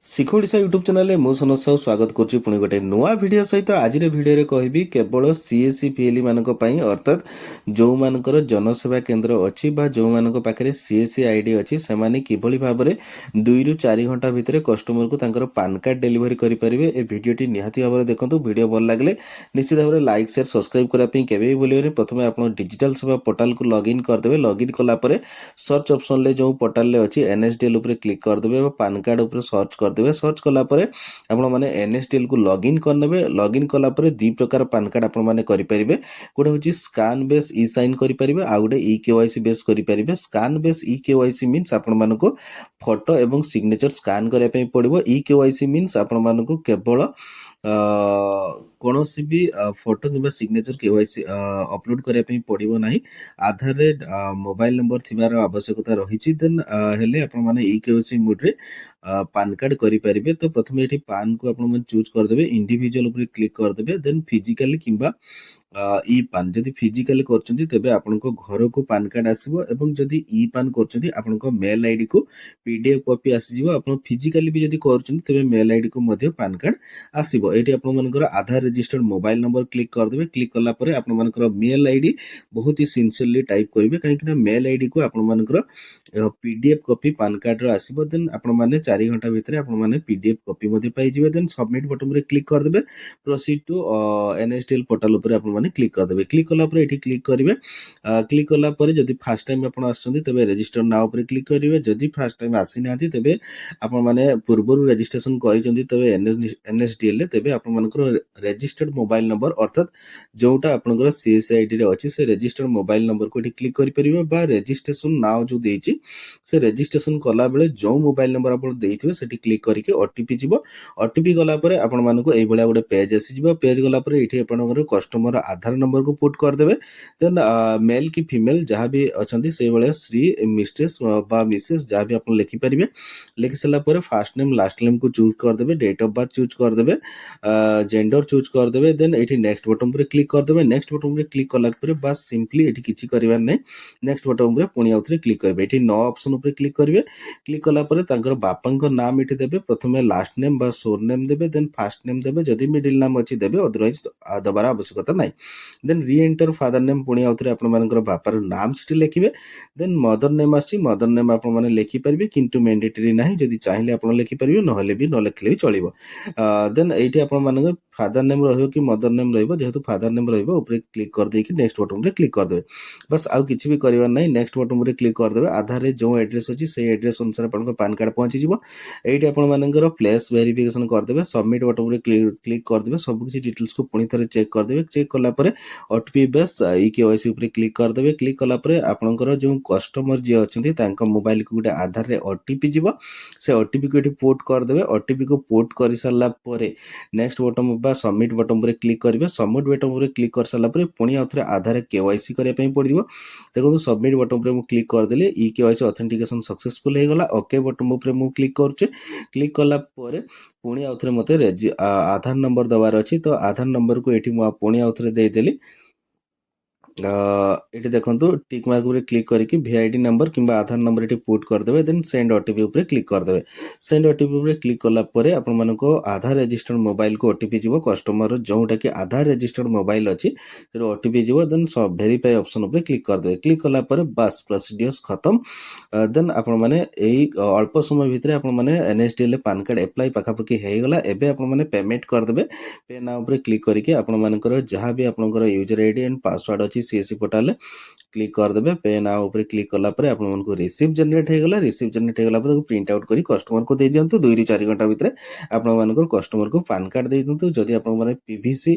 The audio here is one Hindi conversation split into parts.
शिखोड़िशा यूट्यूब चैनल में मुझे स्वागत करुच्ची पुणी गोटे नुआ वीडियो सहित आज वीडियो कहबी केवल सीएससी पीएलई मानक अर्थात जो मानकर जनसेवा केंद्र अच्छी जो मानक पाखे सीएससी आईडी अच्छी से किभली भाव में 2 ରୁ 4 घंटा भितर कस्टमर को तांकर पान कार्ड डेलीवरी करेंगे। ए भिडियोटी निहाती भाव में देखो वीडियो भल लगे निश्चित भाव में लाइक शेयर सब्सक्राइब करने केवे भी भूलें। प्रथम आप डिजिटल सेवा पोर्टाल को लॉगिन करदे। लॉगिन कलापर सर्च ऑप्शन ले जो पोर्टाल अच्छी एनएसडीएल क्लिक करदे पान कार्ड उपर सर्च करदे। सर्च कलापर आपण मैंने एनएसडीएल को लॉगिन करने। लॉगिन कलापर 2 प्रकार पान कार्ड आपण मैंने करेंगे। गोटे हूँ स्कान बेस ई साइन करेंगे आ गए ई केवाईसी बेस करेंगे। Scan base e KYC means आपण मानक फोटो एवं सिग्नेचर स्कान करने पड़ो। ई केवाईसी मीन्स आपण मानक केवल कौन भी फोटो कि सिग्नेचर केवाईसी अपलोड करने पड़ो ना। आधार रे मोबाइल नंबर थिबार आवश्यकता रही देन हेले आपण माने ई केवाईसी मोड रे पान कार्ड करेंगे। तो प्रथम ये पान को आप चूज करदे। इंडिविजुअल उपर क्लिक करदे देन फिजिकली किंबा ई पान जदि फिजिकली करते आपण घर को पान कार्ड आसो। एवं जदि ई पान कर मेल आईडी को पीडीएफ कॉपी आसीजिवो। आपण फिजिकली भी जदि करते मेल आईडी को मध्य पान कार्ड आसीबो। एटी आपण आधार रजिस्टर्ड मोबाइल नंबर क्लिक करदे। क्लिक कला परे आपण मानकर मेल आईडी बहुत ही सिंसियरली टाइप करेंगे कहीं मेल आईडी को आपण मानकर पीडीएफ कॉपी पान कार्ड रो आसीबो। देन आपण माने 4 घंटा भितर आपण माने पीडीएफ कॉपी मध्ये पाई जिवे। देन सबमिट बटन रे क्लिक करदे। प्रोसीड टू एनएसडीएल पोर्टल ऊपर आपण माने क्लिक करदे। क्लिक कला परे एठी क्लिक करिवे। क्लिक कला परे जदि फर्स्ट टाइम आपण आछंती तबे रजिस्टर नाउ ऊपर क्लिक करिवे। जदि फर्स्ट टाइम आसी नाथि तबे आपण माने पूर्वरु रजिस्ट्रेशन करिसंती तबे एनएसडीएल ले तबे आपण मानकर रजिस्टर्ड मोबाइल नंबर अर्थात जोटा आपनकर सीएससी आईडी रे अछि से रजिस्टर्ड मोबाइल नंबर को एठी क्लिक करि परिबे बा रजिस्ट्रेशन नाउ जो देछि से रजिस्ट्रेशन कला बेले जो मोबाइल नंबर आप देइथिबे सेठी क्लिक करके ओटीपी जीवो। ओटीपी गला परे आपण मानको एई भलिया गोटे पेज आसी जीवो। पेज गला परे एठी आपनकर कस्टमर आधार नंबर को पुट कर देबे। देन मेल की फीमेल जहां भी अछंती से भलिया श्री मिस्ट्रेस बा मिसेस जहां भी आपण लिखि परिबे। लिखि सला परे फर्स्ट नेम लास्ट नेम को चूज कर देबे। डेट ऑफ बर्थ चूज कर देबे। जेंडर चूज कर देबे। देन एठी नेक्स्ट बटन पर क्लिक कर देबे। नेक्स्ट बटन पर क्लिक कला परे बस सिंपली एठी किछि करिवार नै। नेक्स्ट बटन पर पुणी आउथरे क्लिक करबे। एठी नो ऑप्शन ऊपर क्लिक करिवे। क्लिक कला परे तांकर बापांकर नाम एठी देबे। प्रथमे लास्ट नेम बा सोर नेम देबे। देन फर्स्ट नेम देबे। जदि मिडिल नाम अछि देबे अदरवाइज दबार आवश्यकता नै। देन री एंटर फादर नेम पुणी आउथरे आपण मानकर बापार नाम सिटी लिखिबे। देन मदर नेम आछि मदर नेम आपण माने लिखि परिबे किंतु मैंडेटरी नाही। जदि चाहिले आपण लिखि परिबे नहले भी न लिखले भी चलिबो। देन एठी आपण मानकर फादर नेम रहइबो कि मदर नेम रहइबो। जेहेतु फादर नेम रहइबो ऊपर क्लिक कर देकी नेक्स्ट बटन रे क्लिक कर देबे। बस आउ किछि भी करिवार नै। नेक्स्ट बटन रे क्लिक कर देबे। आधार रे जो एड्रेस अछि से एड्रेस अनुसार आपण पान कार्ड पहुंची जिवो। एठी आपण मानकर प्लेस वेरिफिकेशन कर देबे। सबमिट बटन रे क्लिक कर देबे। सब किछि डिटेल्स को पुणी थरे चेक कर देबे। चेक कला परे ओटीपी बेस ई केवाईसी ऊपर क्लिक कर देबे। क्लिक कला परे आपनकर जो कस्टमर जे अछंती तांका मोबाइल को गुटे आधार रे ओटीपी जिवो। से ओटीपी को एठी पोर्ट कर देबे। ओटीपी को पोर्ट करि सारला परे नेक्स्ट बटन बा सबमिट बटन रे क्लिक करिवे। सबमिट बटन रे क्लिक कर सारला परे पुणी आउथरे आधार केवाईसी करे पई पड़िबो। देखो सबमिट बटन रे मु क्लिक कर देले। ई केवाईसी ऑथेंटिकेशन सक्सेसफुल हे गला। ओके बटन ऊपर मु क्लिक करछे। क्लिक कला परे पुणी आउथरे मते आधार नंबर दबार अछि। तो आधार नंबर को एठी मु पुणी आउथरे दे देली। ये देखो टिक मार्क ऊपर क्लिक करके वीआईडी नंबर किंबा आधार नंबर ये पुट करदे। देन सेंड ओटीपी ऊपर क्लिक करदे। सेंड ओटीपी ऊपर क्लिक कला परे आपण मानको आधार रजिस्टर्ड मोबाइल को ओटीपी जीवो। कस्टमर जोटा कि आधार रजिस्टर्ड मोबाइल अछि से ओटीपी जीवो। देन सब वेरीफाई ऑप्शन ऊपर क्लिक करदे। क्लिक कला परे बस प्रोसीडियर्स खत्म। देन आपण माने एई अल्प समय भितर आपण माने एनएसडीएल पान कार्ड अप्लाई पाखापाखि हे गला। एबे आपण माने पेमेंट करदेबे। पे नाउ ऊपर क्लिक करके आपण मानकर जहां भी आपनकर यूजर आईडी एंड पासवर्ड अछि सीएससी पोर्टल क्लिक कर देबे। पे नाउ ऊपर क्लिक कला परे आपण मानको रिसीव जनरेट हे गला। रिसीव जनरेट हे गला परे प्रिंट आउट करी कस्टमर को दे दियंतु। 2 ରୁ 4 घंटा भितर आपण मानको कस्टमर को पान कार्ड दे दियंतु। जदि आपण माने पीवीसी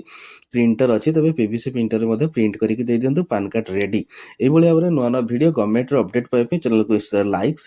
प्रिंटर अछि तबे पीवीसी प्रिंटर मध्ये प्रिंट करिक दे दियंतु। PAN card ready. एई भली भाबरे नुवा नुवा वीडियो गवर्नमेंट रो अपडेट पाइ पे चैनल को लाइक